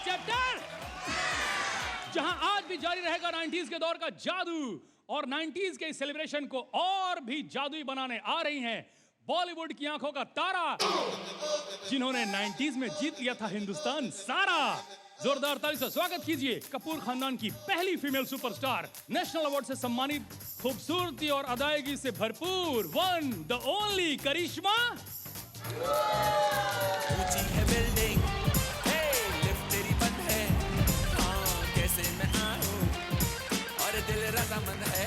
Chapter, जहां आज भी जारी रहेगा 90s के दौर का जादू, और 90s के सेलिब्रेशन को और भी जादुई बनाने आ रही हैं बॉलीवुड की आंखों का तारा, जिन्होंने 90s में जीत लिया था हिंदुस्तान सारा। जोरदार ताली से स्वागत कीजिए कपूर खानदान की पहली फीमेल सुपरस्टार, नेशनल अवार्ड से सम्मानित, खूबसूरती और अदायगी से भरपूर, वन द ओनली करिश्मा। ऊंची है बिल्डिंग, लिफ्ट तेरी बंद है, कैसे मैं आऊं, और दिल रजामंद है।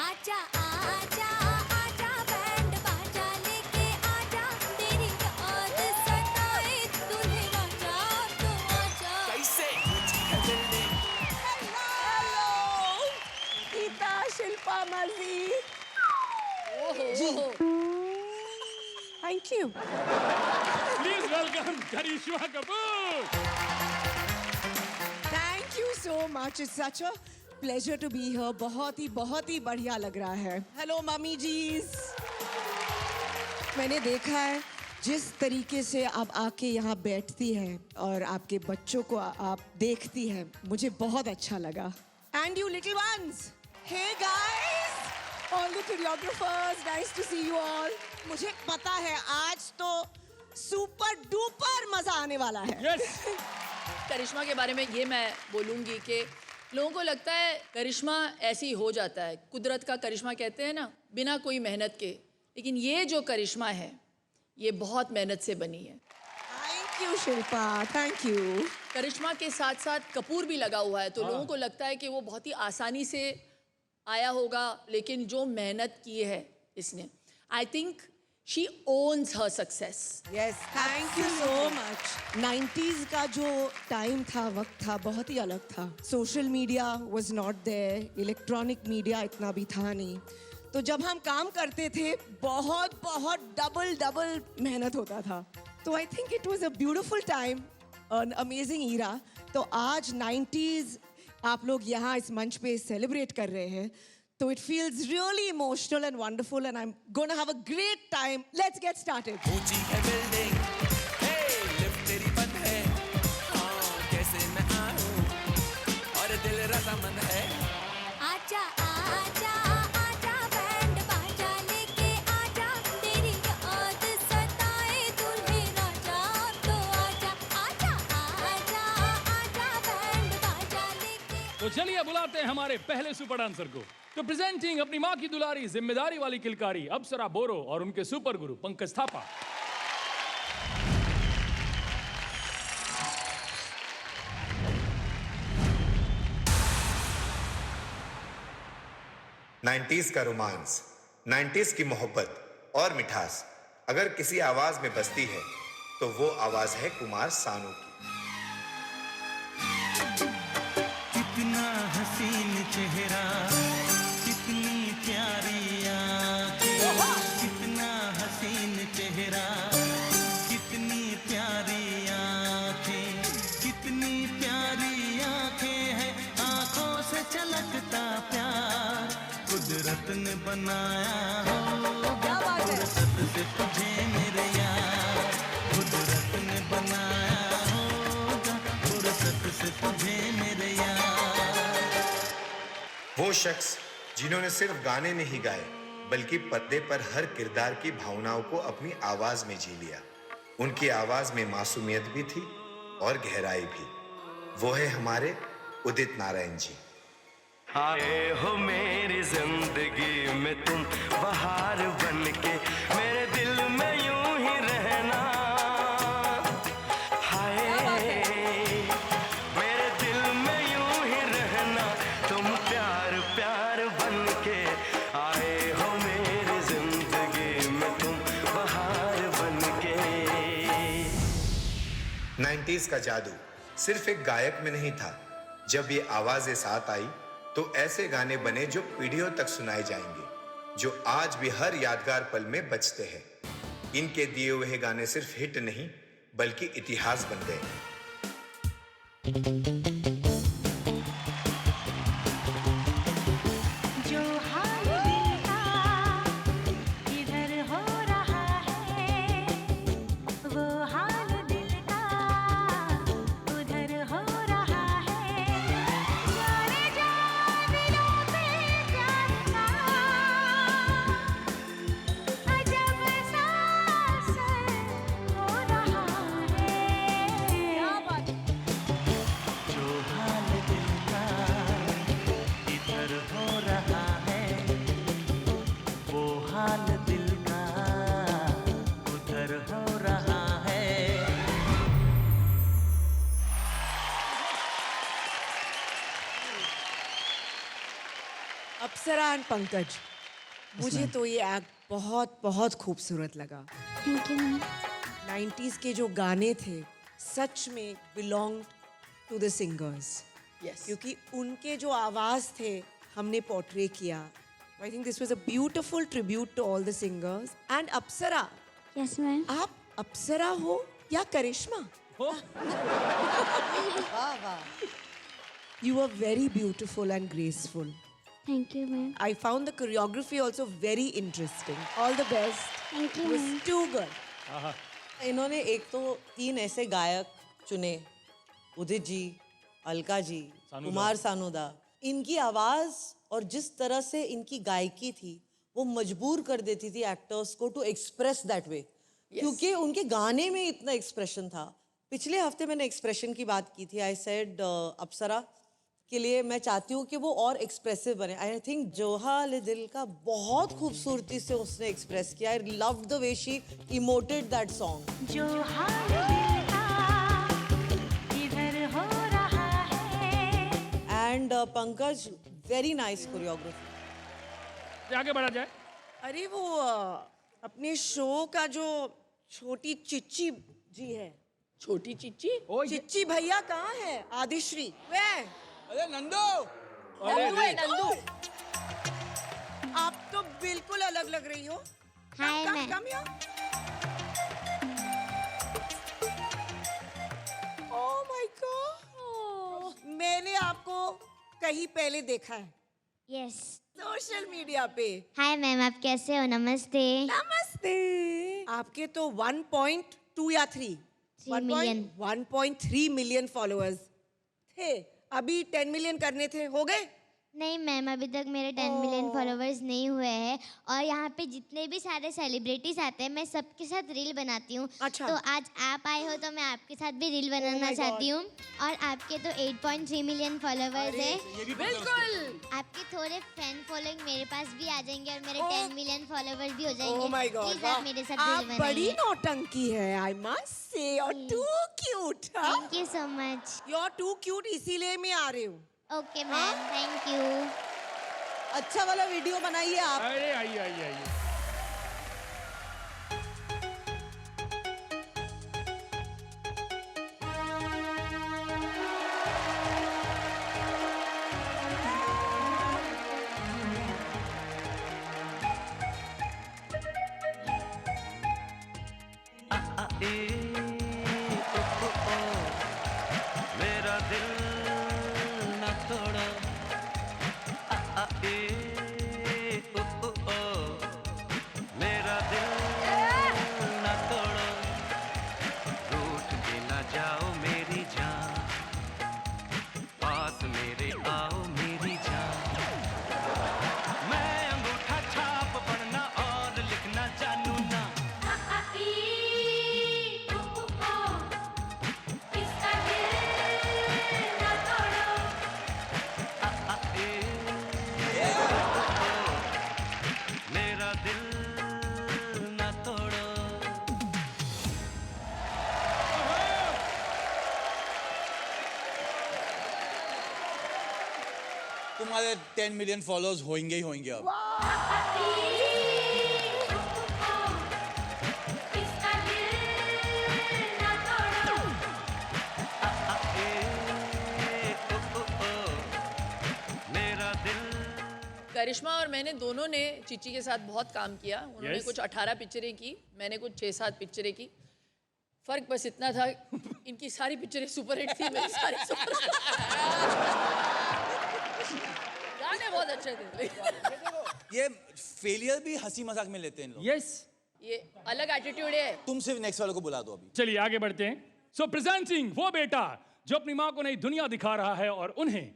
आजा आजा आजा बैंड बाजा लेके आजा, तेरी याद सताए दूल्हे राजा तो आजा। कैसे ऊंची है बिल्डिंग। हेलो गीता, शिल्पा, मर्जी जी, thank you. Please welcome Karishma Kapoor. Thank you so much, it's such a pleasure to be here. बहुत ही बढ़िया लग रहा है। हेलो मम्मी जीज। मैंने देखा है जिस तरीके से आप आके यहाँ बैठती हैं और आपके बच्चों को आप देखती हैं, मुझे बहुत अच्छा लगा। And you little ones, hey guys, all the choreographers, nice to see you all. मुझे पता है आज तो सुपर डुपर मजा आने वाला है। यस, करिश्मा के बारे में ये मैं बोलूँगी कि लोगों को लगता है करिश्मा ऐसे ही हो जाता है, कुदरत का करिश्मा कहते हैं ना, बिना कोई मेहनत के, लेकिन ये जो करिश्मा है ये बहुत मेहनत से बनी है। Thank you Shilpa, thank you. Karishma के साथ साथ कपूर भी लगा हुआ है, तो लोगों को लगता है कि वो बहुत ही आसानी से आया होगा, लेकिन जो मेहनत की है इसने, I think she owns her success. Yes, thank you so much. 90s का जो टाइम था, वक्त था, बहुत ही अलग था। Social media was not there, electronic media इतना भी था नहीं, तो जब हम काम करते थे बहुत डबल मेहनत होता था। तो I think it was a beautiful time, an amazing era. तो आज 90s आप लोग यहाँ इस मंच पे सेलिब्रेट कर रहे हैं, so it feels really emotional and wonderful, and I'm going to have a great time. Let's get started. ऊंची है बिल्डिंग, लिफ्ट तेरी बंद है, कैसे मैं आऊं, और दिल रजामंद है। आजा आजा आजा बैंड बाजा लेके आजा, तेरी याद सताए दूल्हे राजा तो आजा। आजा आजा आजा बैंड बाजा लेके। तो चलिए बुलाते हैं हमारे पहले सुपर डांसर को। तो प्रेजेंटिंग अपनी माँ की दुलारी, जिम्मेदारी वाली किलकारी अप्सरा बोरो और उनके सुपर गुरु पंकज थापा। नाइन्टीज का रोमांस, 90s की मोहब्बत और मिठास अगर किसी आवाज में बसती है तो वो आवाज है कुमार सानू की। कितना हसीन चेहरा, कितनी प्यारी आँखें, कितना हसीन चेहरा, कितनी प्यारी आँखें, कितनी प्यारी आँखें हैं, आँखों से छलकता प्यार कुदरत ने बनाया होगा, फुर्सत से तुझे मेरे यार, कुदरत ने बनाया होगा, फुर्सत से तुझे मेरे यार। वो शख्स जिन्होंने सिर्फ गाने नहीं गाए बल्कि पर्दे पर हर किरदार की भावनाओं को अपनी आवाज में जी लिया। उनकी आवाज में मासूमियत भी थी और गहराई भी। वो है हमारे उदित नारायण जी। आए हो मेरी जिंदगी में तुम बहार बनके, मेरे दिल में यूं ही रहना, हाय मेरे दिल में यूं ही रहना, तुम प्यार प्यार बनके आए हो मेरी जिंदगी में तुम बहार बनके। 90s का जादू सिर्फ एक गायक में नहीं था। जब ये आवाजें साथ आई तो ऐसे गाने बने जो पीढ़ियों तक सुनाए जाएंगे, जो आज भी हर यादगार पल में बजते हैं। इनके दिए हुए गाने सिर्फ हिट नहीं बल्कि इतिहास बन गए। जो हाल दिल का इधर हो रहा है, वो हाल दिल का उधर हो अप्सरा एंड पंकज, मुझे तो ये एक्ट बहुत बहुत खूबसूरत लगा। Thank you ma'am. 90s के जो गाने थे सच में belong to the singers, yes क्योंकि उनके जो आवाज थे हमने पोर्ट्रे किया। I think this was a beautiful tribute to all the singers. And Apsara, yes ma'am. आप अप्सरा हो या करिश्मा? हो You were very beautiful and graceful. Thank you ma'am. I found the choreography also very interesting. All the best. Thank you It was ma'am. too good. इन्होंने एक तो 3 ऐसे गायक चुने, उदित जी, अलका जी, सानोदा। कुमार सानोदा। इनकी आवाज और जिस तरह से इनकी गायकी थी वो मजबूर कर देती थी एक्टर्स को टू एक्सप्रेस दैट वे, क्योंकि उनके गाने में इतना एक्सप्रेशन था। पिछले हफ्ते मैंने एक्सप्रेशन की बात की थी। आई सेड अप्सरा के लिए मैं चाहती हूँ कि वो और एक्सप्रेसिव बने। आई थिंक जोहाल दिल का बहुत खूबसूरती से उसने एक्सप्रेस किया। I love the way she emoted that song. जो हाल दिल का इधर हो रहा है। And Pankaj, very nice choreography. आगे बढ़ा जाए। अरे वो अपने शो का जो छोटी चिच्ची जी है, छोटी चिच्ची। ओ ये चिच्ची भैया कहाँ है? आदिश्री वे, नंदू है नंदू। आप तो बिल्कुल अलग लग रही हो। हाय कम मैम। कम यहाँ। ओह माय गॉड, मैंने आपको कहीं पहले देखा है यस। सोशल मीडिया पे। हाय मैम, आप कैसे हो? नमस्ते। नमस्ते। आपके तो 1.2 या 3 3 million। 1.3 मिलियन फॉलोअर्स थे। अभी 10 मिलियन करने थे, हो गए? नहीं मैम, अभी तक मेरे 10 मिलियन फॉलोवर्स नहीं हुए हैं। और यहाँ पे जितने भी सारे सेलिब्रिटीज आते हैं मैं सबके साथ रील बनाती हूँ। अच्छा। तो आज आप आए हो तो मैं आपके साथ भी रील बनाना my चाहती हूँ। और आपके तो 8.3 मिलियन फॉलोवर्स है। बिल्कुल। आपके थोड़े फैन फॉलोइंग मेरे पास भी आ जाएंगे और मेरे Oh। 10 मिलियन फॉलोवर्स भी हो जाएंगे। ओह माय गॉड, प्लीज आप मेरे साथ आप रील बड़ी बनाइए। नौटंकी है, आई मस्ट से। और too cute. Thank you so much. You are too cute, इसीलिए मैं आ रही हूँ। Okay ma'am, thank you. अच्छा वाला वीडियो बनाइए आप। अरे आइए आइए आइए। मेरा दिल न तोड़ो, मेरा दिल न तोड़ो, रूठ के न जाओ मेरी जान, पास मेरे आओ मेरी जान। मैं अंगूठा छाप पढ़ना और लिखना जानू ना। मेरा दिल न तोड़ो। तुम्हारे 10 मिलियन फॉलोअर्स होंगे ही होंगे अब। मेरा दिल करिश्मा और मैंने दोनों ने चिच्ची के साथ बहुत काम किया। उन्होंने Yes. कुछ 18 पिक्चरें की, मैंने कुछ 6-7 पिक्चरें की। फर्क बस इतना था, इनकी सारी पिक्चरें सुपरहिट थी, मेरी सारी सुपर। गाने बहुत अच्छे थे। ये फेलियर भी हंसी मजाक में लेते हैं इन लोग। यस, ये अलग एटीट्यूड है। तुम सिर्फ नेक्स्ट वाले को बुला दो अभी। चलिए आगे बढ़ते हैं। सो प्रेजेंटिंग वो बेटा जो अपनी माँ को नई दुनिया दिखा रहा है और उन्हें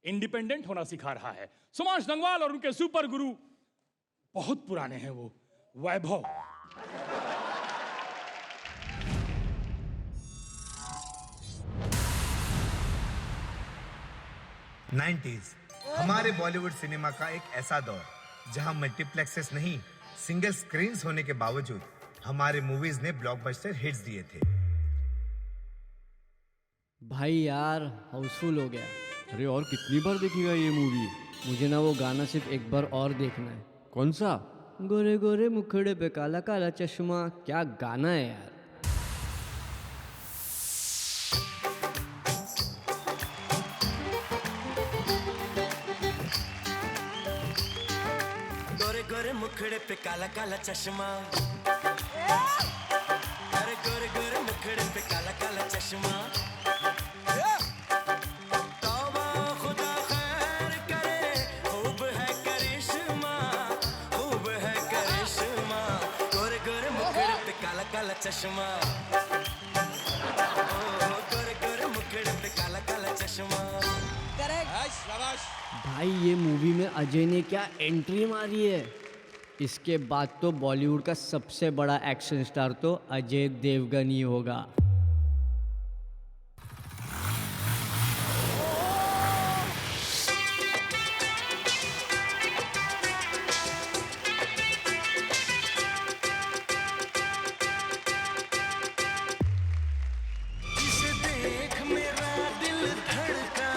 इंडिपेंडेंट होना सिखा रहा है। सुमाश गंगवाल और उनके सुपर गुरु बहुत पुराने हैं, वो वैभव। नाइन्टीज हमारे बॉलीवुड सिनेमा का एक ऐसा दौर जहां मल्टीप्लेक्सेस नहीं, सिंगल स्क्रीन्स होने के बावजूद हमारे मूवीज ने ब्लॉकबस्टर हिट्स दिए थे। भाई यार हाउसफुल हो गया। अरे और कितनी बार देखेगा ये मूवी? मुझे ना वो गाना सिर्फ एक बार और देखना है। कौन सा? गोरे गोरे मुखड़े पे काला काला चश्मा, क्या गाना है यार। गोरे गोरे मुखड़े पे काला काला चश्मा, अरे गोरे गोरे मुखड़े पे काला काला चश्मा, तौबा खुदा खैर करे, खूब है करिश्मा, खूब है करिश्मा, गोरे गोरे मुखड़े पे काला काला चश्मा, ओ गोरे गोरे मुखड़े पे काला काला चश्मा। भाई ये मूवी में अजय ने क्या एंट्री मारी है। इसके बाद तो बॉलीवुड का सबसे बड़ा एक्शन स्टार तो अजय देवगन ही होगा। जिसे देख मेरा दिल धड़का,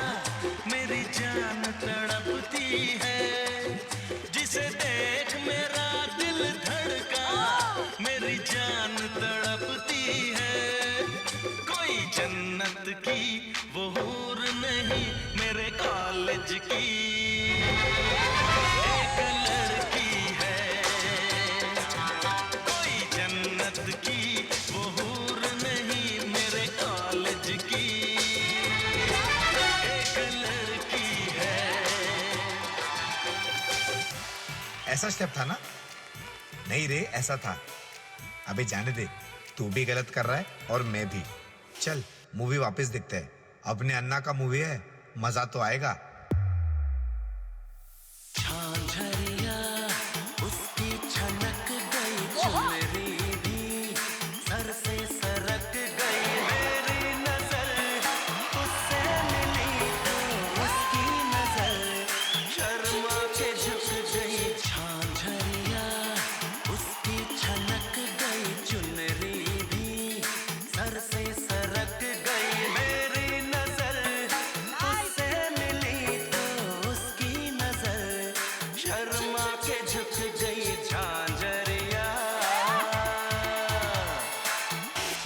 मेरी जान तड़पती है, जिसे देख मेरा दिल धड़का, मेरी जान तड़पती है, कोई जन्नत की वो हूर नहीं, मेरे कॉलेज की एक लड़की है, कोई जन्नत की वो हूर नहीं, मेरे कॉलेज की एक लड़की है। ऐसा स्टेप था ना? नहीं रे, ऐसा था। अबे जाने दे, तू भी गलत कर रहा है और मैं भी। चल मूवी वापस देखते हैं। अपने अन्ना का मूवी है, मजा तो आएगा। झांझरिया उसकी छनक गई, चुनरी भी सर से सरक गई, मेरी नजर उससे मिली तो उसकी नजर शर्मा के झुक गई, झांझरिया उसकी छनक गई, चुनरी भी सर से सरक गई, मेरी नजर उससे मिली तो उसकी नजर शर्मा के झुक गई, झांझरिया।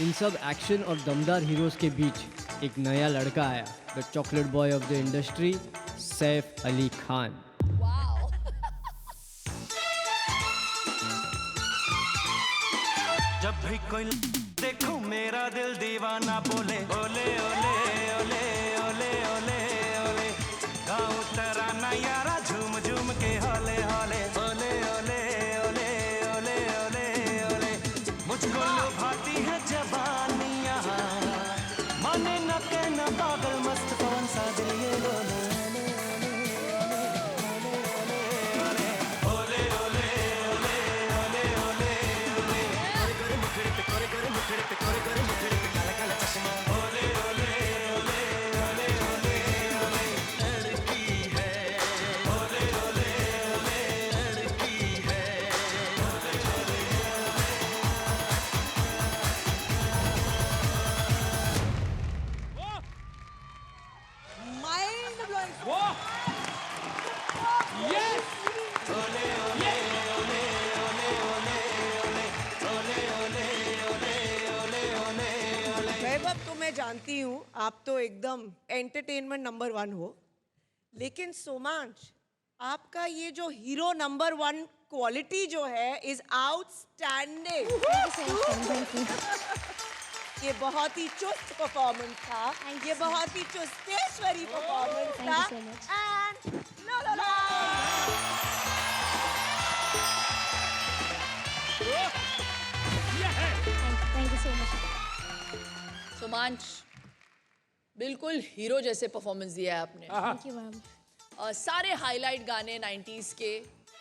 इन सब एक्शन और दमदार हीरोज के बीच एक नया लड़का आया, the chocolate boy of the industry, Saif Ali Khan. जब भी कोई देखो मेरा दिल दीवाना बोले, ओले ओले ओले ओले ओले ओले, गाँव तराना यारा झूम झूम के होले होले, ओले ओले ओले ओले ओले ओले, मुझको लुभाती है जवानियाँ, माने न कहना पागल मस्त कौन सा दिल ये लोले माइंड ब्लोइंग। वो यस वैभव तो मैं जानती हूँ आप तो एकदम एंटरटेनमेंट नंबर 1 हो, लेकिन सोमांश आपका ये जो हीरो नंबर 1 क्वालिटी जो है इज आउटस्टैंडिंग। ये बहुत ही चुस्त परफॉर्मेंस था, ये बहुत ही चुस्तेश्वरी परफॉर्मेंस था। एंड ला ला ला। Thank you so much. Sumansh, बिल्कुल हीरो जैसे परफॉर्मेंस दिया है आपने। Thank you ma'am. सारे हाईलाइट गाने 90s के,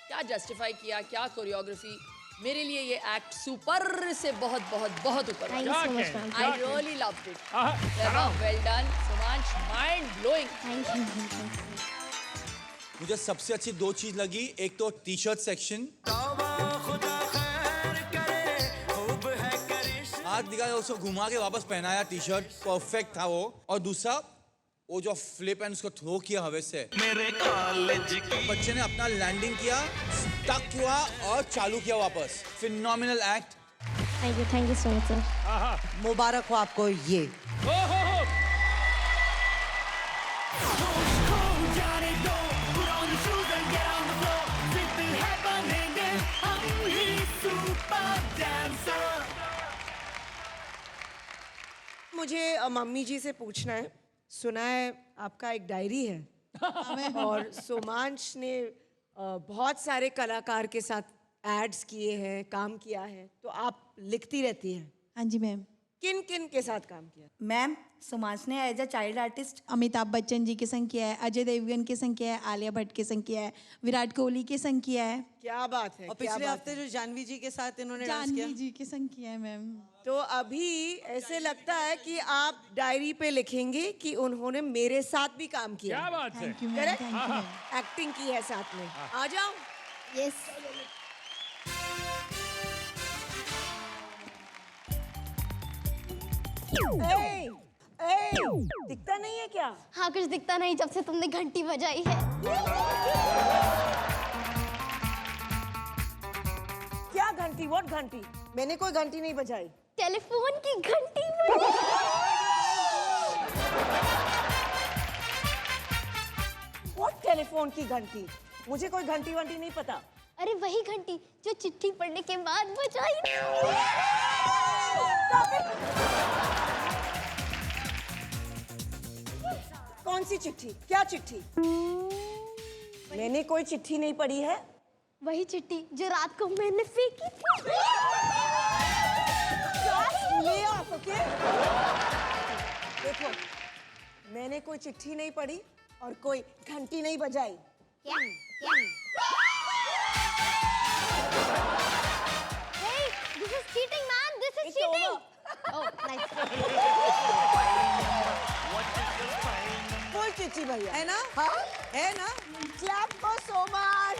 क्या जस्टिफाई किया, क्या कोरियोग्राफी। मेरे लिए ये एक्ट सुपर से बहुत बहुत बहुत ऊपर thank you so much ma'am. I really loved it. आहा, well done Sumansh, mind blowing. Thank you. मुझे सबसे अच्छी दो चीज लगी, एक तो टी शर्ट सेक्शन, हाथ दिखा उसको घुमा के वापस पहनाया टी शर्ट, परफेक्ट था वो। और दूसरा वो जो फ्लिप एंड उसको थ्रो किया हवे से, मेरे कॉलेज की बच्चे ने अपना लैंडिंग किया, स्टक हुआ और चालू किया वापस। Phenomenal act. Thank you so much sir. मुबारक हो आपको ये। मुझे मम्मी जी से पूछना है, सुना है आपका एक डायरी है और सोमांश ने बहुत सारे कलाकार के साथ एड्स किए हैं, काम किया है, तो आप लिखती रहती हैं। हाँ जी मैम। किन किन के साथ काम किया? मैम सोमांश ने as a child artist Amitabh Bachchan ji के संग किया है, अजय देवगन के संग किया है, आलिया भट्ट के संग किया है, विराट कोहली के संग किया है। क्या बात है। और पिछले हफ्ते जो जानवी जी के साथ इन्होंने डांस किया, जानवी जी के संग किया है मैम। तो अभी ऐसे लगता है कि आप डायरी पे लिखेंगे कि उन्होंने मेरे साथ भी काम किया। क्या बात है। Thank you ma'am, correct? Thank you ma'am. Acting की है साथ में। आ जाओ। यस। दिखता नहीं है क्या? हाँ कुछ दिखता नहीं जब से तुमने घंटी बजाई है। क्या घंटी? व्हाट घंटी? मैंने कोई घंटी नहीं बजाई। टेलीफोन की घंटी व्हाट टेलीफोन की घंटी? मुझे कोई घंटी वंटी नहीं पता। अरे वही घंटी जो चिट्ठी पढ़ने के बाद बजाई। कौन सी चिट्ठी? क्या चिट्ठी? मैंने कोई चिट्ठी नहीं पढ़ी है। वही चिट्ठी जो रात को मैंने फेंकी थी। Lay off, okay? देखो, मैंने कोई चिट्ठी नहीं पढ़ी और कोई घंटी नहीं बजाई। क्या? Hey, this is cheating, man. This is It's cheating. over. Oh, nice. Full चिट्ठी भैया। है ना? हाँ? है ना? Clap for सोमांश।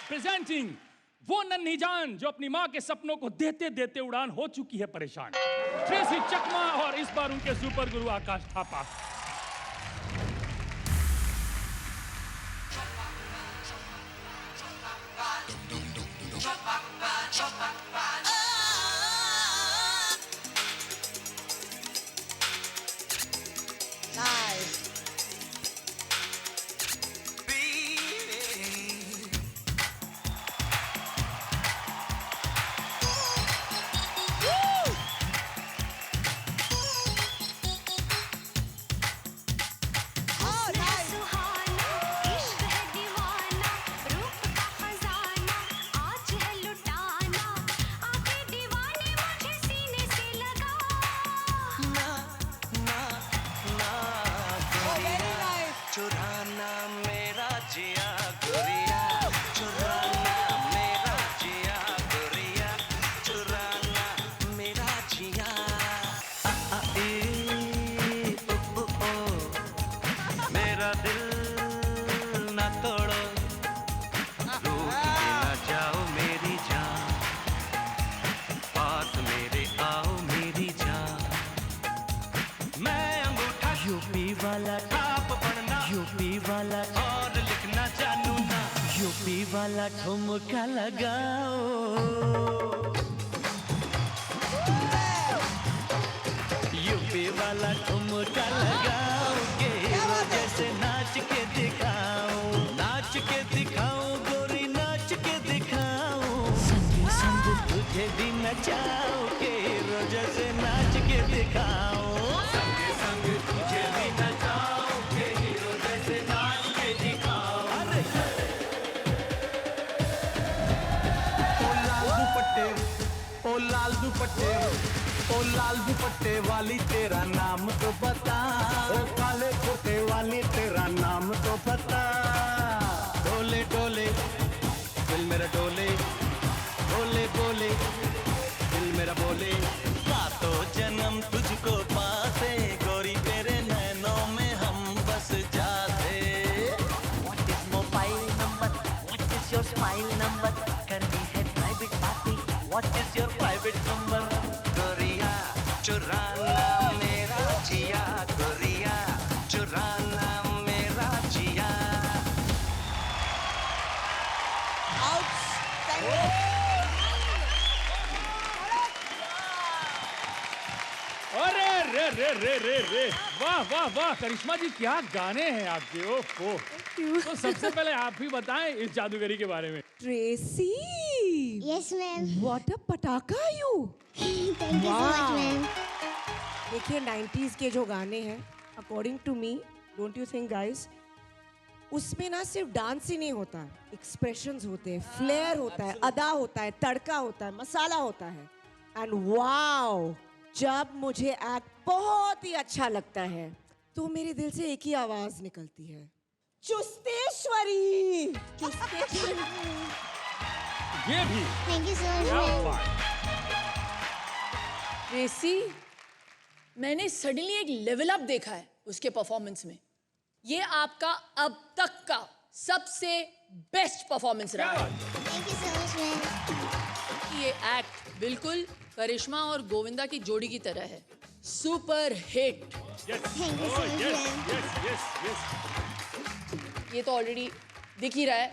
प्रेजेंटिंग वो नन्ही जान जो अपनी माँ के सपनों को देते देते उड़ान हो चुकी है परेशान, ट्रेसी चकमा, और इस बार उनके सुपर गुरु आकाश थापा। चुराना मेरा जिया गोरिया, चुराना मेरा जिया गोरिया, चुराना मेरा जिया। आ ए ओ ओ, मेरा दिल ना तोड़ो, रूठ के ना जाओ मेरी जान, पास मेरे आओ मेरी जान। मैं अंगूठा यूपी वाला यूपी वाला और लिखना जानू ना, यूपी वाला ठुमका लगाओ, यूपी वाला ठुमका लगाओ के जैसे नाच के दिखाओ, नाच के दिखाओ गोरी, नाच के दिखाओ, संग संग तुझे भी नचाओ के जैसे नाच के दिखाओ, संग संग तुझे भी नचाओ। ओ लाल दुपट्टे वाली तेरा नाम तो बता, ओ काले कुर्ते वाली तेरा नाम तो बता। डोले डोले दिल मेरा डोले, बोले बोले दिल मेरा बोले, सातों जन्म तुझको पासे गोरी तेरे नैनों में हम बस जाते। What is mobile number? What is your smile number? Can we have private party? What is your private number? गोरिया चुराना मेरा जिया गोरिया, चुराना मेरा जिया। अरे रे रे रे रे रे, वाह वाह वाह करिश्मा जी, क्या गाने हैं आपके। ओहो, तो सबसे पहले आप ही बताएं इस जादूगरी के बारे में। Tracy, yes ma'am. What a pataakha you. Thank you so much ma'am. देखिए 90s के जो गाने हैं, according to me, don't you think guys, उसमें ना सिर्फ डांस ही नहीं होता, एक्सप्रेशंस होते हैं, फ्लेयर होता है, अदा होता है, तड़का होता है, मसाला होता है। एंड वाओ, जब मुझे एक्ट बहुत ही अच्छा लगता है तो मेरे दिल से एक ही आवाज निकलती है, चुस्तेश्वरी। चुस्तेश्वरी। ये भी थैंक यू सो मच क्या मैम। बात। ट्रेसी, मैंने सडनली एक लेवल अप देखा है उसके परफॉर्मेंस में। ये आपका अब तक का सबसे बेस्ट परफॉर्मेंस रहा है। Thank you so much ma'am. ये एक्ट बिल्कुल करिश्मा और गोविंदा की जोड़ी की तरह है, super hit. Thank you so much ma'am. ये तो ऑलरेडी दिख ही रहा है,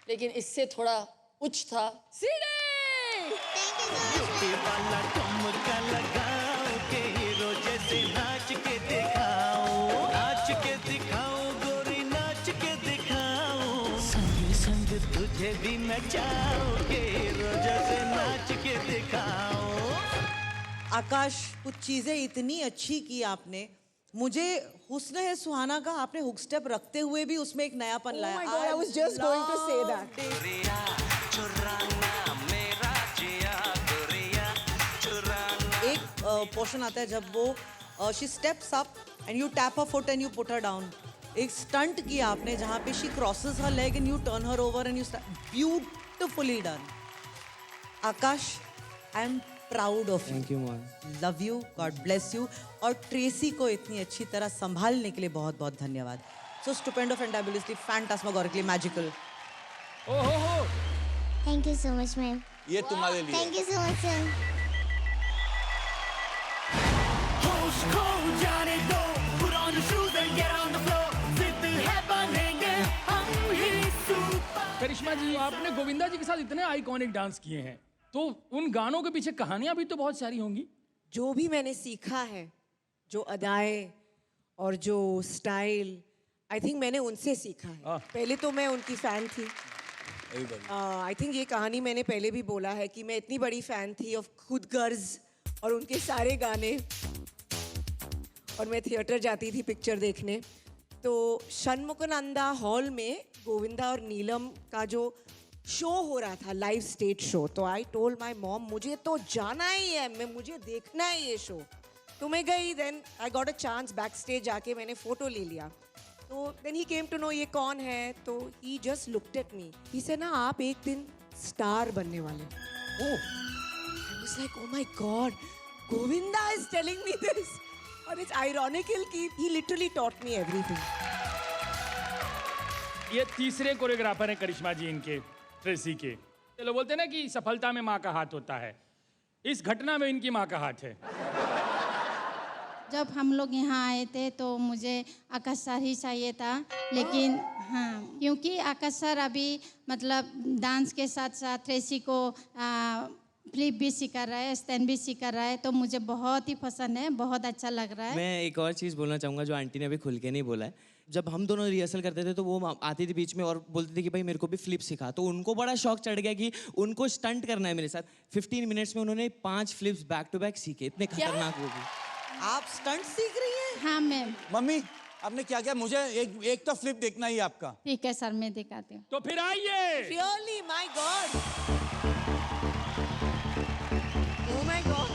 लेकिन इससे थोड़ा उच्च था। सीढ़ी! Thank you so much ma'am. वाला ठुमका लगाओ के हीरो जैसे नाच के दिखाओ, नाच के दिखाओ गोरी, नाच के दिखाओ, संग संग तुझे भी नचाओ के हीरो जैसे नाच के दिखाओ। आकाश, कुछ चीजें इतनी अच्छी की आपने, मुझे हुस्न है सुहाना का आपने हुक स्टेप रखते हुए भी उसमें एक नयापन लाया। my God, I was just going to say that. गोरिया चुराना मेरा जिया गोरिया, चुराना। एक पोर्शन आता है जब वो she steps up and you tap her foot and you put her down. एक स्टंट किया आपने जहाँ पे she crosses her leg and U turn her over and you beautifully done. Akash, I am proud of you. Thank you ma'am. Love you, God bless you. और Tracy को इतनी अच्छी तरह संभालने के लिए बहुत बहुत धन्यवाद। सो स्टुपेंडो, फैंटाबुलसली, फैंटास्मागोरिकली मैजिकल। ओहो, thank you so much ma'am. ये तुम्हारे लिए। Thank you so much ma'am. होश खो जाने दो, put on the shoes and get on the floor, जिद है बनेंगे हम ही सुपर। करिश्मा जी, आपने गोविंदा जी के साथ इतने आइकॉनिक डांस किए हैं, तो उन गानों के पीछे कहानियां भी तो बहुत सारी होंगी। जो भी मैंने सीखा है, जो अदाएं और जो स्टाइल, आई थिंक मैंने उनसे सीखा है। पहले तो मैं उनकी फ़ैन थी। आई थिंक ये कहानी मैंने पहले भी बोला है कि मैं इतनी बड़ी फ़ैन थी ऑफ खुद गर्ज और उनके सारे गाने, और मैं थिएटर जाती थी पिक्चर देखने। तो षणमुखानंदा हॉल में गोविंदा और नीलम का जो शो हो रहा था, लाइव स्टेज शो, तो आई टोल्ड माई मॉम मुझे तो जाना ही है, मुझे देखना है ये शो। तो मैं गई, then I got a chance backstage जाके मैंने फ़ोटो ले लिया। तो then he came to know ये कौन है, तो he just looked at me, he said ना आप एक दिन स्टार बनने वाले। Oh, I was like oh my god, Govinda is telling me this. और इट्स आयरॉनिकल कि he literally taught me everything. ये तीसरे कोरियोग्राफर हैं करिश्मा जी इनके, ट्रेसी के। ये लोग बोलते हैं ना कि सफलता में माँ का हाथ होता है, इस घटना में इनकी माँ का हाथ है। जब हम लोग यहाँ आए थे तो मुझे आकाश सर ही चाहिए था, लेकिन हाँ, क्योंकि आकाश सर अभी मतलब डांस के साथ साथ ट्रेसी को फ्लिप भी सिखा रहा है, स्टैंड भी सिखा रहा है, तो मुझे बहुत ही पसंद है, बहुत अच्छा लग रहा है। मैं एक और चीज़ बोलना चाहूँगा जो आंटी ने अभी खुल के नहीं बोला है। जब हम दोनों रिहर्सल करते थे तो वो आती थी बीच में और बोलती थी कि भाई मेरे को भी फ्लिप सिखा, तो उनको बड़ा शौक चढ़ गया कि उनको स्टंट करना है मेरे साथ। 15 मिनट्स में उन्होंने 5 फ्लिप्स बैक टू बैक सीखे, इतने खतरनाक वो भी। आप स्टंट सीख रही हैं? हाँ मैम। मम्मी, आपने क्या किया? मुझे एक तो फ्लिप देखना ही है आपका। ठीक है सर, मैं दिखाती हूँ। तो फिर आइए। Really, my God, oh my God.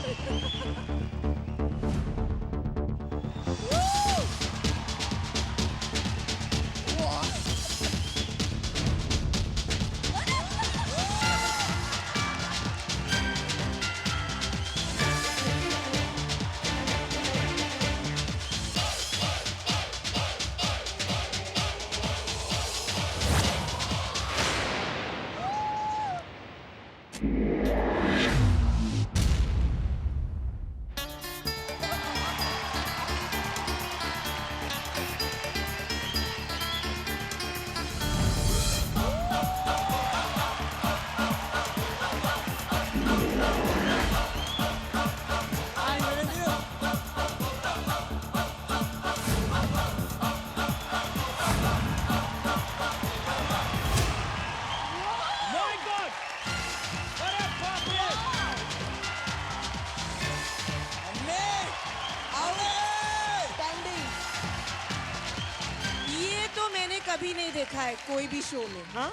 कभी नहीं देखा है कोई भी शो में। हाँ,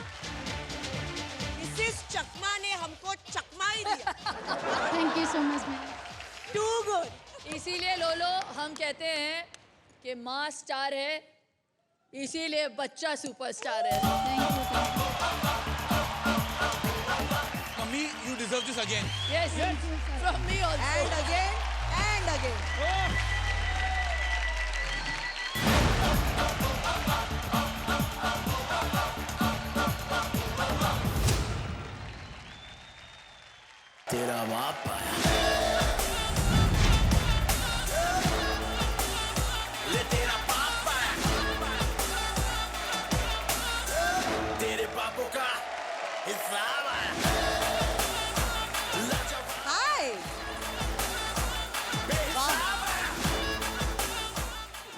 मिसेस चकमा ने हमको चकमा ही दिया। Thank you so much ma'am. Too good. इसीलिए लोलो हम कहते हैं कि माँ स्टार है, इसीलिए बच्चा सुपरस्टार है। Mummy, you deserve this again. Yes, from me also. And again, and again. तेरा बाप आया, ले तेरा बाप आया, तेरे बापों का हिसाब आया। Hi.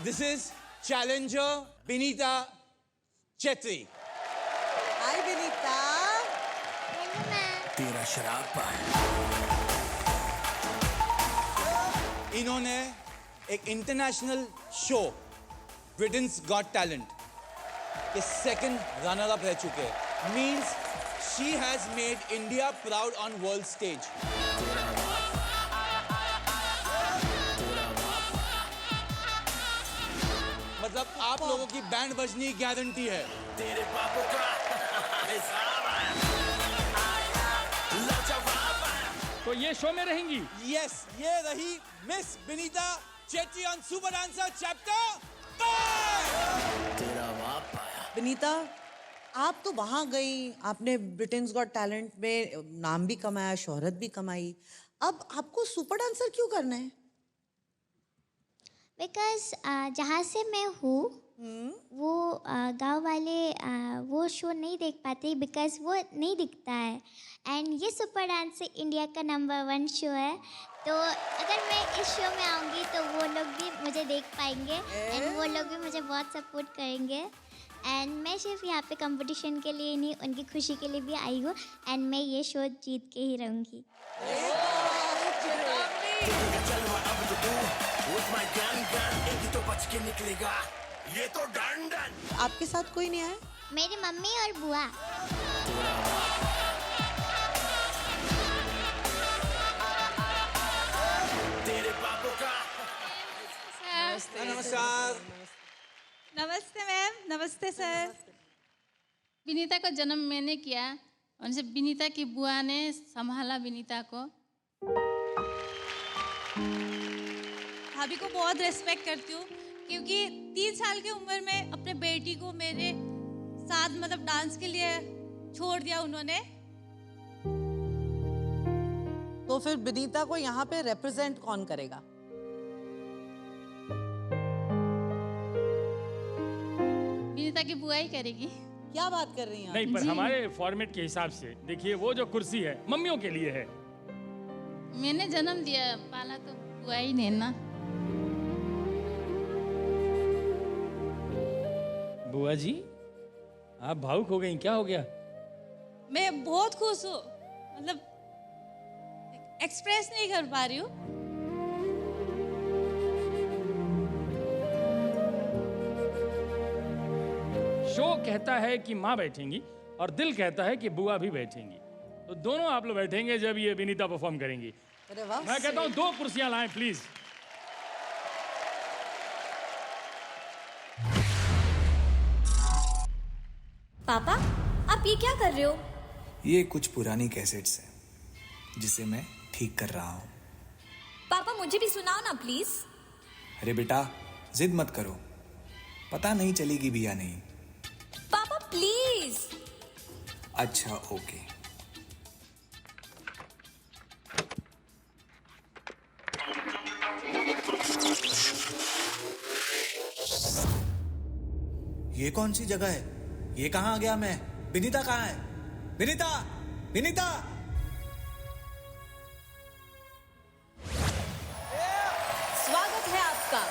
This is challenger Binita Chetri. Hi, Vinita. तेरा शराब आया। इन्होंने एक international show Britain's got talent के सेकंड रनर अप रह चुके हैं। Means she has made India proud on world stage. मतलब आप लोगों की बैंड बजनी गारंटी है। तेरे बापों का हिसाब आया, लाजवाब आया। तो ये शो में रहेंगी। यस, ये रही miss Binita Chhetri on super dancer chapter 5। तेरा बाप आया। विनीता, आप तो वहां गई, आपने ब्रिटेन्स गॉट टैलेंट में नाम भी कमाया, शोहरत भी कमाई। अब आपको सुपर डांसर क्यों करना है? बिकॉज जहाँ से मैं हूँ वो गांव वाले वो शो नहीं देख पाते बिकॉज वो नहीं दिखता है। एंड ये सुपर डांस इंडिया का नंबर 1 शो है, तो अगर मैं इस शो में आऊँगी तो वो लोग भी मुझे देख पाएंगे एंड वो लोग भी मुझे बहुत सपोर्ट करेंगे। एंड मैं सिर्फ यहाँ पे कंपटीशन के लिए नहीं, उनकी खुशी के लिए भी आई हूँ एंड मैं ये शो जीत के ही रहूँगी। तो बच के निकलेगा, ये तो डन डन। आपके साथ कोई नहीं आया? मेरी मम्मी और बुआ। तेरे बापों का। नमस्कार। नमस्ते मैम। नमस्ते सर। विनीता का जन्म मैंने किया, उनसे विनीता की बुआ ने संभाला विनीता को। भाभी को बहुत रेस्पेक्ट करती हूँ क्योंकि 3 साल की उम्र में अपने बेटी को मेरे साथ मतलब डांस के लिए छोड़ दिया उन्होंने। तो फिर विनीता को यहाँ पे रिप्रेजेंट कौन करेगा? विनीता की बुआ ही करेगी। क्या बात कर रही हैं? नहीं, पर हमारे फॉर्मेट के हिसाब से देखिए, वो जो कुर्सी है मम्मियों के लिए है। मैंने जन्म दिया, पाला तो बुआ ही ने ना। बुआ जी, आप भावुक हो गई, क्या हो गया? मैं बहुत खुश हूँ, मतलब एक्सप्रेस नहीं कर पा रही हूँ। शो कहता है कि माँ बैठेंगी और दिल कहता है कि बुआ भी बैठेंगी, तो दोनों आप लोग बैठेंगे जब ये विनीता परफॉर्म करेंगी। अरे वाह। मैं कहता हूँ 2 कुर्सियां लाएं प्लीज। पापा, आप ये क्या कर रहे हो? ये कुछ पुरानी कैसेट्स हैं जिसे मैं ठीक कर रहा हूँ। पापा मुझे भी सुनाओ ना प्लीज। अरे बेटा, जिद मत करो, पता नहीं चलेगी भी या नहीं। पापा प्लीज। अच्छा ओके। ये कौन सी जगह है? ये कहाँ आ गया मैं? विनीता कहाँ है? विनीता! विनीता! स्वागत है आपका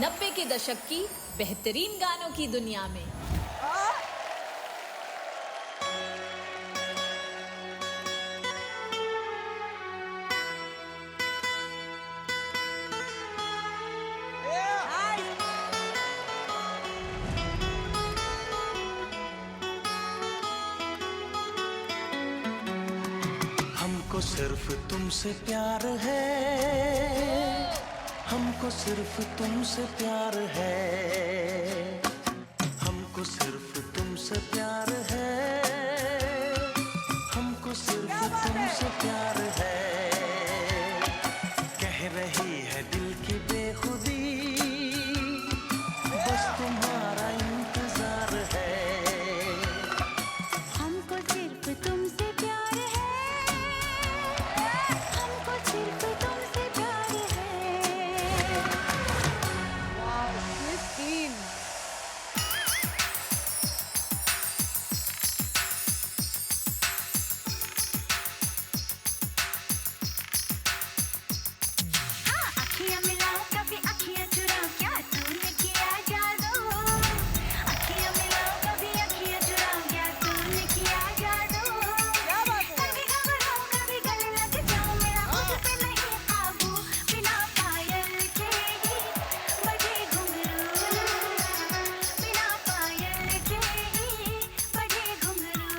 90 के दशक की बेहतरीन गानों की दुनिया में। हमको सिर्फ तुमसे प्यार है, हमको सिर्फ तुमसे प्यार है, हमको सिर्फ तुमसे प्यार है, हमको सिर्फ तुमसे प्यार है, कह रही है दिल की बेखुदी, बस तुम्हारा इंतजार है। हमको सिर्फ तुमसे प्यार है, हमको सिर्फ तुमसे प्यार है। अखियाँ मिलाओ कभी अखियाँ चुराओ, क्या तूने किया जादू। अखियाँ मिलाओ कभी अखियाँ चुराओ, क्या तूने किया जादू। कभी घबराओ कभी गले लग जाओ, मेरा खुद पे नहीं काबू। बिना पायल के ही बजे घुंघरू, बिना पायल के ही बजे घुंघरू।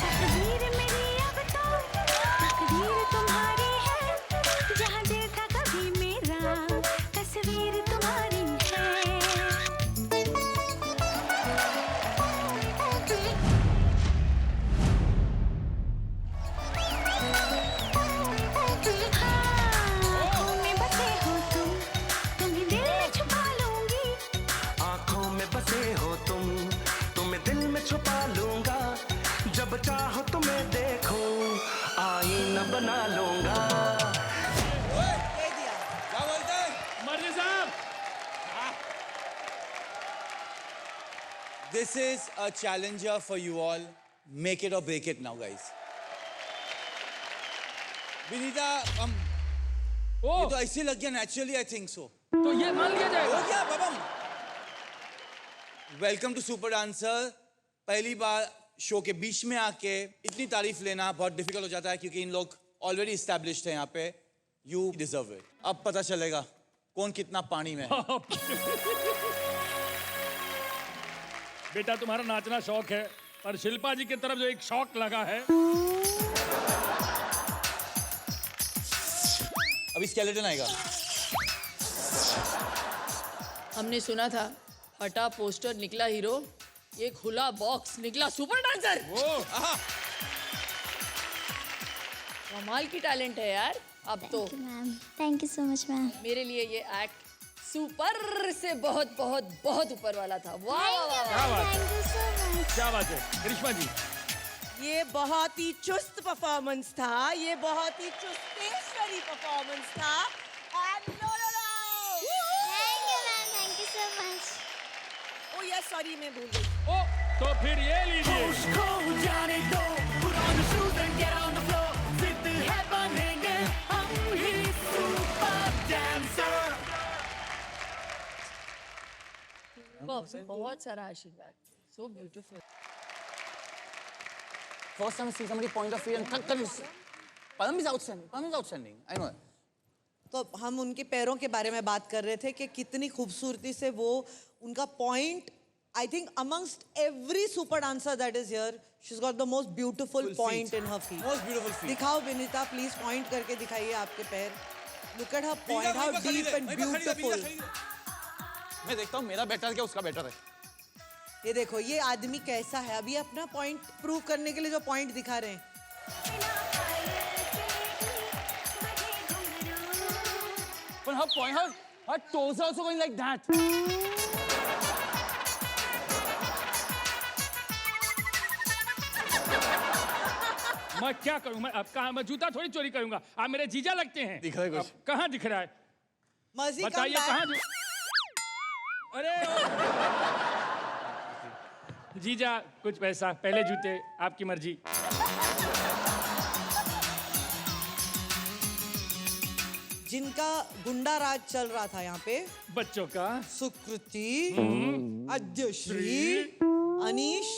तकदीर मेरी अब तो तकदीर तुम्हारी है, जहाँ दिल था कभी मेरा तस्वीर तुम्हारी है। आँखों में बसे हो तुम, तुम्हें दिल में छुपा लूंगी। आँखों में बसे हो तुम, तुम्हें दिल में छुपा लूंगा, जब चाहो तुम्हें देखो आईना बना लूंगा। क्या बोलते हैं? मर्जी साहब, This is a challenger for you all. Make it or break it now, guys. Vinita, ये तो ऐसे लग गया naturally, I think so. तो ये मान लिया जाएगा। हो गया बबम। Welcome to super dancer. पहली बार शो के बीच में आके इतनी तारीफ लेना बहुत डिफिकल्ट हो जाता है, क्योंकि इन लोग ऑलरेडी एस्टैब्लिश्ड है यहाँ पे। You deserve it. अब पता चलेगा कौन कितना पानी में है। बेटा तुम्हारा नाचना शौक है, पर शिल्पा जी की तरफ जो एक शौक लगा है। अभी स्केलेटन आएगा। हमने सुना था हटा पोस्टर निकला हीरो, ये खुला बॉक्स निकला सुपर डांसर। कमाल की टैलेंट है यार। अब तो ma'am, thank you so much ma'am. मेरे लिए ये एक्ट सुपर से बहुत बहुत बहुत ऊपर वाला था। वाह क्या बात है, क्या बात है करिश्मा जी। ये बहुत ही चुस्त परफॉर्मेंस था, ये बहुत ही चुस्तेश्वरी परफॉर्मेंस था। And no, no, no! Thank you ma'am, thank you so much. Oh yes, sorry, मैं भूल गई। ओ, तो फिर ये लीजिए। बहुत सारा आशीर्वाद। So beautiful. First time I see somebody point of view and Padam is outstanding. Padam is outstanding. I know. तो हम उनके पैरों के बारे में बात कर रहे थे कि कितनी खूबसूरती से वो उनका point, I think amongst every super dancer that is here, she's got the most beautiful point in her feet. Most beautiful feet. दिखाओ विनीता, please point करके दिखाइए आपके पैर. Look at her point, how deep and beautiful. मैं देखता हूँ मेरा better क्या उसका बेटर है। ये देखो ये आदमी कैसा है, अभी अपना पॉइंट प्रूव करने के लिए जो पॉइंट दिखा रहे हैं। But her point, her toes are also going like that. मैं क्या करूं, मैं अब कहाँ, मैं जूता थोड़ी चोरी करूंगा। आप मेरे जीजा लगते हैं। दिख रहा है कुछ? अब कहाँ दिख रहा है? मर्जी बताइए कहाँ अरे जीजा कुछ पैसा, पहले जूते, आपकी मर्जी। जिनका गुंडा राज चल रहा था यहाँ पे, बच्चों का सुकृति, अद्यश्री, अनीश,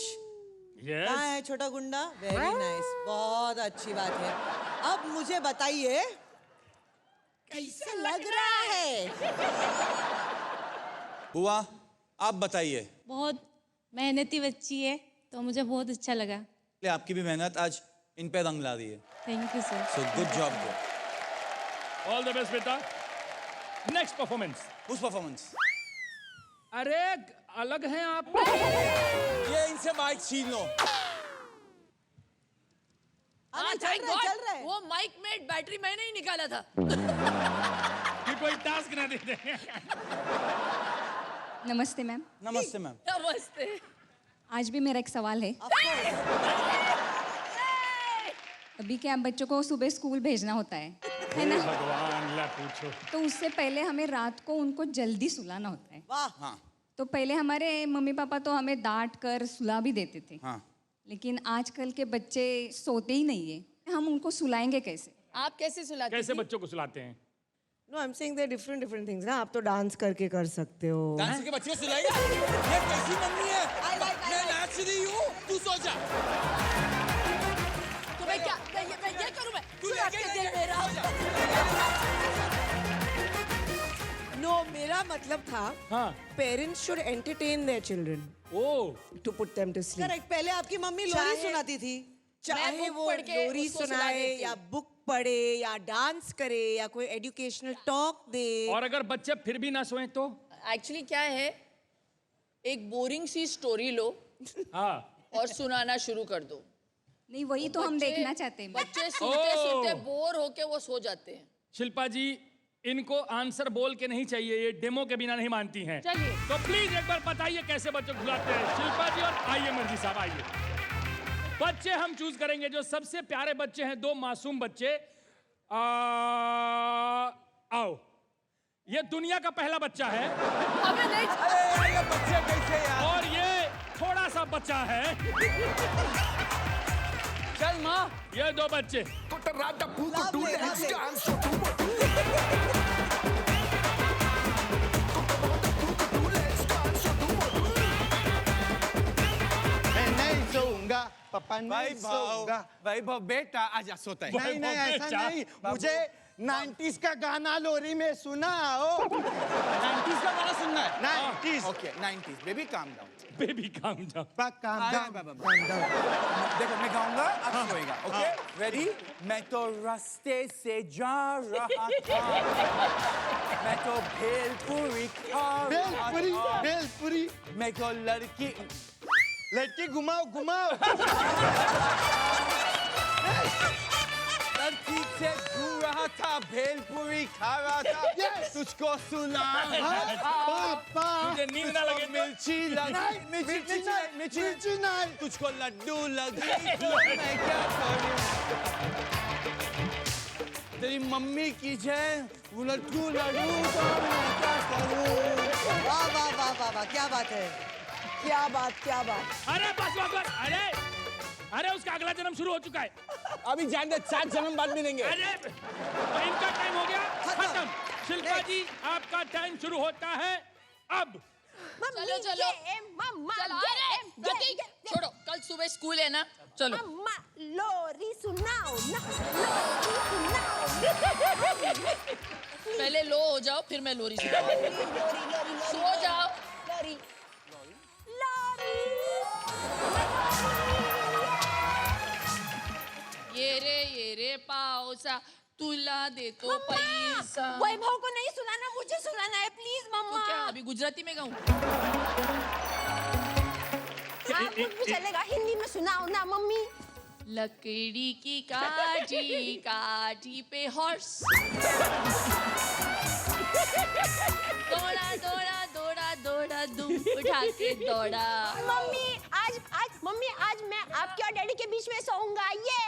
कहाँ है छोटा गुंडा? वेरी नाइस, बहुत अच्छी बात है। अब मुझे बताइए कैसा लग रहा है? बुआ आप बताइए। बहुत मेहनती बच्ची है तो मुझे बहुत अच्छा लगा। आपकी भी मेहनत आज इन पे रंग ला रही है। Thank you sir. So good job. All the best बेटा। Next performance. उस परफॉर्मेंस अरे अलग हैं आप। ये इनसे माइक छीन लो। हाँ, चल thank रहा है, God, चल रहा है। वो माइक में बैटरी मैंने ही निकाला था। कि कोई टास्क ना दे दे। नमस्ते मैम। नमस्ते मैम। नमस्ते। आज भी मेरा एक सवाल है। अभी क्या बच्चों को सुबह स्कूल भेजना होता है ना? भगवान ला पूछो। तो उससे पहले हमें रात को उनको जल्दी सुलाना होता है। वाह। हाँ। तो पहले हमारे मम्मी पापा तो हमें डांट कर सुला भी देते थे। हाँ। लेकिन आजकल के बच्चे सोते ही नहीं है, हम उनको सुलाएंगे कैसे? आप कैसे सुलाते? कैसे बच्चों को सुलाते हैं? No I am saying there different things ना। आप तो डांस करके कर सकते हो। डांस के बच्चे को सुलाएगा? ये कैसी मम्मी है? मैं नाच रही हूँ, तू सो जा। तो मैं क्या मैं ये करूँ? मैं तू सुला के दे मेरा। नो मेरा मतलब था हाँ। Parents should entertain their children to put them to sleep. Correct. पहले आपकी मम्मी लोरी सुनाती थी। चाहे बुक वो पढ़ के लोरी उसको सुला सुनाए देती। या बुक पढ़े या डांस करे या कोई एजुकेशनल टॉक दे। और अगर बच्चे फिर भी ना सोएं तो? एक्चुअली क्या है, एक बोरिंग सी स्टोरी लो हाँ। और सुनाना शुरू कर दो। नहीं वही तो हम देखना चाहते हैं। बच्चे सुनते सुनते बोर होके वो सो जाते हैं। शिल्पा जी इनको आंसर बोल के नहीं चाहिए, ये डेमो के बिना नहीं मानती हैं। चलिए। तो प्लीज एक बार बताइए कैसे बच्चों को खिलाते हैं शिल्पा जी। और आइए मंजी साहब आइए। बच्चे हम चूज करेंगे जो सबसे प्यारे बच्चे हैं, दो मासूम बच्चे। आओ, ये दुनिया का पहला बच्चा है। अबे नहीं। अरे ये बच्चे कैसे यार? और ये थोड़ा सा बच्चा है। चल माँ। ये दो बच्चे। मैं नहीं सोऊंगा पापा, नहीं सोऊंगा। वैभव बेटा आजा सोता है। नहीं नहीं ऐसा नहीं, मुझे 90s का गाना लोरी में सुनाओ। 90s का गाना सुनना है? 90s। Okay 90s। Baby calm down. Baby calm down. देखो मैं गाऊंगा, आप सोएगा। Okay ready? मैं तो रास्ते से जा रहा था, मैं तो भेलपुरी खा रहा था। भेलपुरी मैं तो लड़की घुमाओ घुमाओ। लड़की से घूम रहा था, भेलपुरी खा रहा था। तुझको सुना पापा मुझे नींद ना लगे। मिर्ची लगी, मिर्ची नहीं, तुझको लड्डू लगी तो मैं क्या करूं? तेरी मम्मी की जय वो लड्डू तो मैं क्या करूं? वाह वाह वाह वाह वाह, क्या बात है, क्या बात, क्या बात। अरे बस बस बस। अरे उसका अगला जन्म शुरू हो चुका है। अभी जान दे, 7 जन्म बाद मिलेंगे। अरे तो इनका टाइम हो गया खत्म। शिल्पा जी आपका टाइम शुरू होता है अब। चलो चलो चलो। अरे जल्दी छोड़ो, कल सुबह स्कूल है ना। चलो अम्मा लोरी सुनाओ ना, लोरी सुनाओ। पहले लो हो जाओ, फिर मैं लोरी सुनाऊंगी। सो जाओ। लोरी ये रे पावसा तुला देतो पैसा। वैभव को नहीं सुनाना, मुझे सुनाना है प्लीज मम्मा। तो क्या अभी गुजराती में गाऊं? हाँ कुछ भी चलेगा, हिंदी में सुनाओ ना मम्मी। लकड़ी की काठी काठी पे हॉर्स दौड़ा दौड़ा दौड़ा दौड़ा दुम उठा के दौड़ा। मम्मी आज मैं आपके और डैडी के बीच में सोऊंगा। ये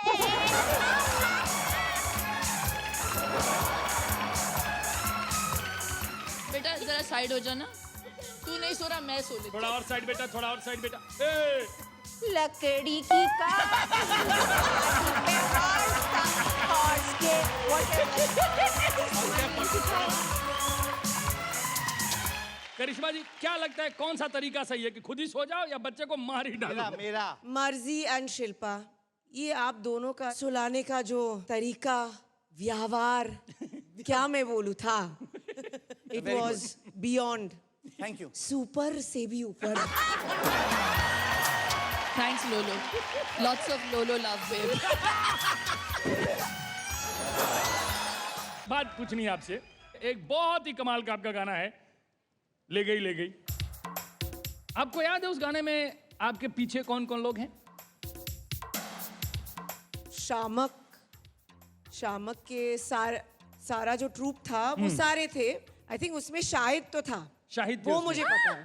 बेटा जरा साइड हो जाना। तू नहीं सो रहा, मैं सो लेती। थोड़ा और साइड बेटा, थोड़ा और साइड बेटा। लकड़ी की करिश्मा जी क्या लगता है कौन सा तरीका सही है कि खुद ही सो जाओ या बच्चे को मार ही डालो? मेरा मर्जी एंड शिल्पा, ये आप दोनों का सुलाने का जो तरीका, व्यवहार, क्या मैं बोलूं था, it was beyond, thank you, super से भी ऊपर। थैंक्स लोलो, लॉट्स ऑफ लोलो लव बेब। बात पूछनी है आपसे, एक बहुत ही कमाल का आपका गाना है ले गई ले गई। आपको याद है उस गाने में आपके पीछे कौन कौन लोग हैं? शामक के सारा जो ट्रूप था वो सारे थे। आई थिंक उसमें शाहिद तो था, शाहिद वो मुझे पता है।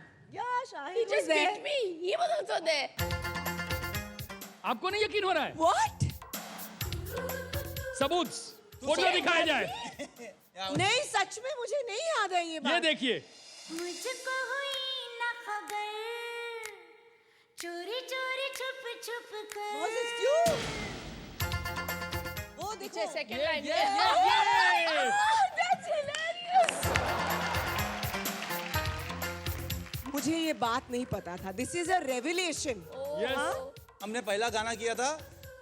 He just hit me. He was also there. आपको नहीं यकीन हो रहा है? What? सबूत, फोटो दिखाया जाए। नहीं, सच में मुझे नहीं याद है ये बात। ये देखिए, मुझको हुई न खबर, चोरी चोरी छुप छुप कर। वो पीछे सेकंड लाइन। मुझे ये बात नहीं पता था। This is a revelation. हमने पहला गाना किया था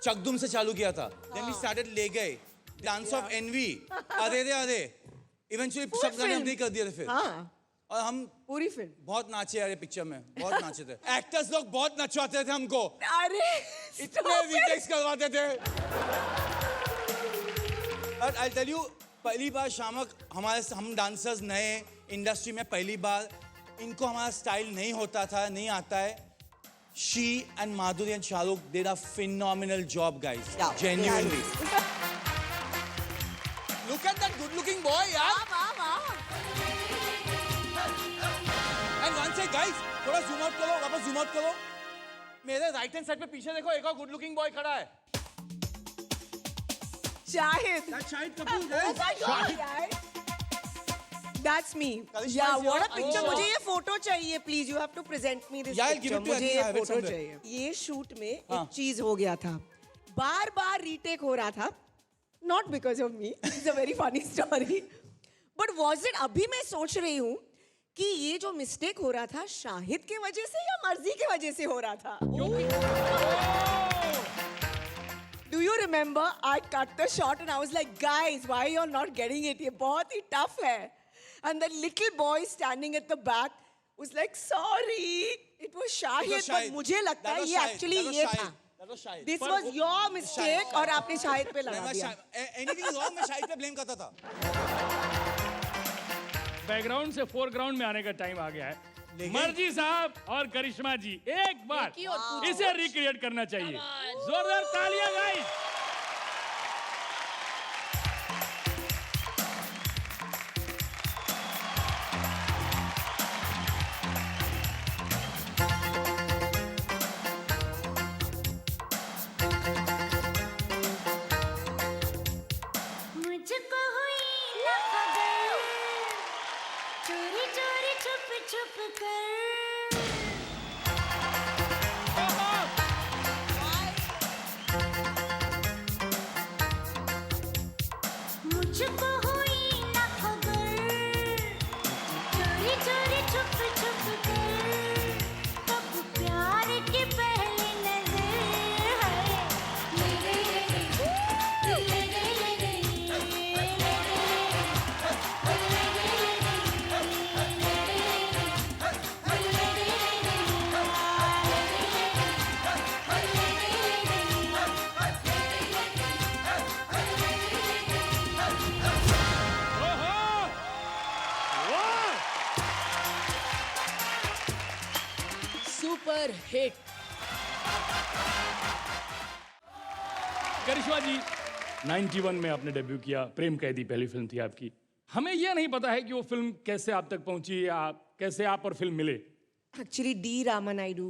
चकदुम से चालू किया था, देन वी स्टार्टेड ले गए, डांस ऑफ एनवी, आधे इवेंचुअली सब गाने हमने कर दिए थे फिर। और हम पूरी फिल्म बहुत नाचे यार, पिक्चर में बहुत नाचे थे। एक्टर्स लोग बहुत नचवाते थे हमको, अरे इतने रीटेक्स करवाते थे। और आई टेल यू, पहली बार शामक हम डांसर्स नए इंडस्ट्री में, पहली बार इनको हमारा स्टाइल नहीं होता था, नहीं आता है। She and Madhuri and Shahrukh did a phenomenal job, guys. Yeah, genuinely. Look at that good-looking boy, yaar. And one second, guys, थोड़ा zoom out करो, वापस zoom out करो। मेरे राइट हैंड साइड पे पीछे देखो, एक और गुड-लुकिंग बॉय खड़ा है। Shahid. That's Shahid Kapoor, guys. That's me. Yeah, what a picture. मुझे ये फोटो चाहिए, please. You have to present me this Yeah, I'll give picture. it to you. मुझे I ये have it फोटो somewhere. चाहिए। ये shoot में एक चीज हो गया था, बार-बार रीटेक हो रहा था। Not because of me. It's a very funny story. But was it? अभी मैं सोच रही हूँ कि ये जो मिस्टेक हो रहा था शाहिद के वजह से या मर्जी के वजह से हो रहा था? Do you remember? I cut the shot and I was like, guys, why you're not getting it? ये बहुत ही tough है. And that little boy standing at the back was like, sorry, it was Shahid. But मुझे लगता है ये actually ये था. This was your mistake और आपने शाहिद पे लगा दिया. Anything wrong मैं शाहिद पे ब्लेम करता था। बैकग्राउंड से फोरग्राउंड में आने का टाइम आ गया है। मर्जी साहब और करिश्मा जी एक बार इसे रिक्रिएट करना चाहिए। जोरदार तालियां गाइस। मुझको हुई न खबर, चोरी चोरी छुप छुप कर। मुझको हुई न खबर, चोरी चोरी छुप छुप कर। कब प्यार की पहली नजर है, ले गई ले गई। Super hit. करिश्मा जी 91 में आपने डेब्यू किया, प्रेम कैदी पहली फिल्म थी आपकी। हमें यह नहीं पता है कि वो फिल्म कैसे आप तक पहुंची या कैसे आप और फिल्म मिले। एक्चुअली डी रामानायडू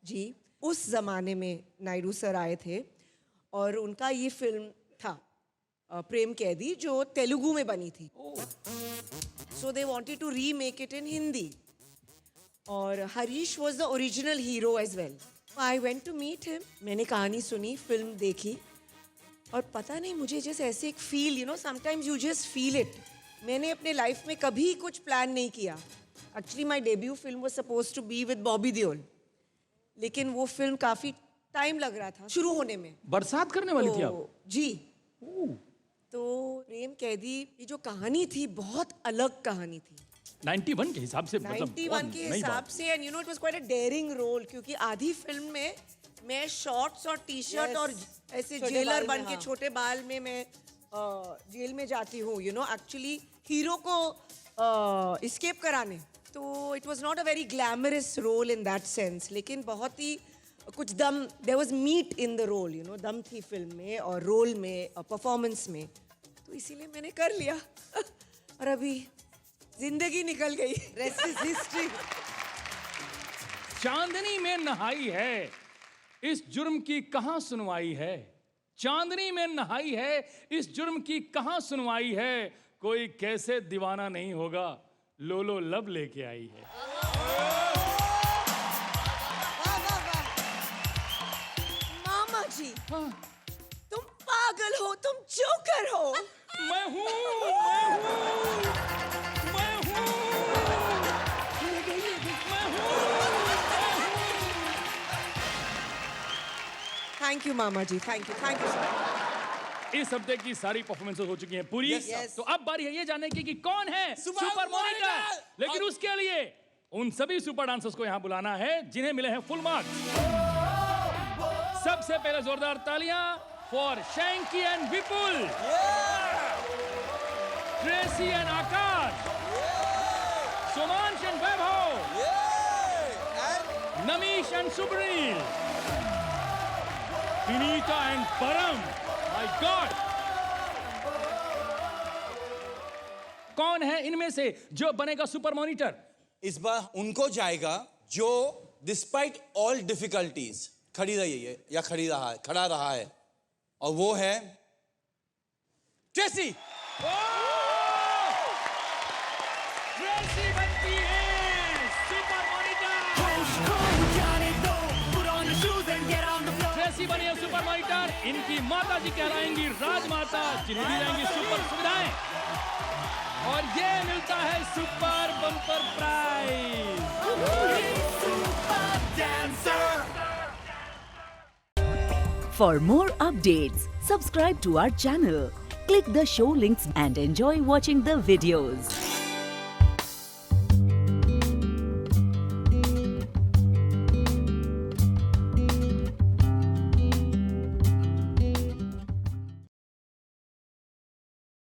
जी उस जमाने में नायडू सर आए थे और उनका ये फिल्म था प्रेम कैदी, जो तेलुगु में बनी थी। So they wanted to remake it in Hindi और Harish was the original hero as well. I went to meet him, मैंने कहानी सुनी, फिल्म देखी, और पता नहीं मुझे जैसे ऐसे एक feel, you know, sometimes you just feel it. मैंने अपने लाइफ में कभी कुछ प्लान नहीं किया। Actually my debut film was suppose to be with Bobby Deol, लेकिन वो फिल्म काफ़ी टाइम लग रहा था शुरू होने में। बरसात करने वाली थी आप? जी। तो प्रेम कैदी की जो कहानी थी बहुत अलग कहानी थी, 91 के हिसाब से, मतलब 91 के हिसाब से, and you know it was quite a daring role, क्योंकि आधी फिल्म में मैं शॉर्ट्स और टी शर्ट और ऐसे जेलर बन के छोटे बाल में मैं जेल में जाती हूँ, यू नो, एक्चुअली हीरो को एस्केप कराने। तो it was not a very glamorous role in that sense, लेकिन बहुत ही कुछ दम, there was meat in the role, you know, दम थी फिल्म में और रोल में और परफॉर्मेंस में, तो इसीलिए मैंने कर लिया। और अभी जिंदगी निकल गई, रेस्ट इज हिस्ट्री। चांदनी में नहाई है, इस जुर्म की कहां सुनवाई है। चांदनी में नहाई है, इस जुर्म की कहां सुनवाई है। कोई कैसे दीवाना नहीं होगा, लोलो लब लेके आई है। मामा जी, तुम पागल हो, तुम जोकर हो। मैं हूँ, थैंक यू मामा जी, थैंक यू सो मच। इस हफ्ते की सारी परफॉर्मेंसेस हो चुकी हैं पूरी। Yes. तो अब बारी है ये जानने की कि कौन है सुपर मॉनिटर। लेकिन उसके लिए उन सभी सुपर डांसर्स को यहाँ बुलाना है जिन्हें मिले हैं फुल मार्क्स। सबसे पहले जोरदार तालियां for Shanky and Vipul, Tracy and Akash, Somansh and Vaibhav, Namish and Subreel, Vineeta and Param. My god, कौन है इनमें से जो बनेगा सुपर मॉनिटर? इस बार उनको जाएगा जो डिस्पाइट ऑल डिफिकल्टीज खड़ी रही है या खड़ा रहा है, और वो है ट्रेसी। ट्रेसी बनती है सुपर मॉनिटर। ट्रेसी बनी है सुपर मॉनिटर। इनकी माता जी कहलाएंगी राजमाता, जिन्हें दी जाएंगी सुपर सुविधाएं, और ये मिलता है super bumper prize. For more updates, subscribe to our channel, click the show links and enjoy watching the videos.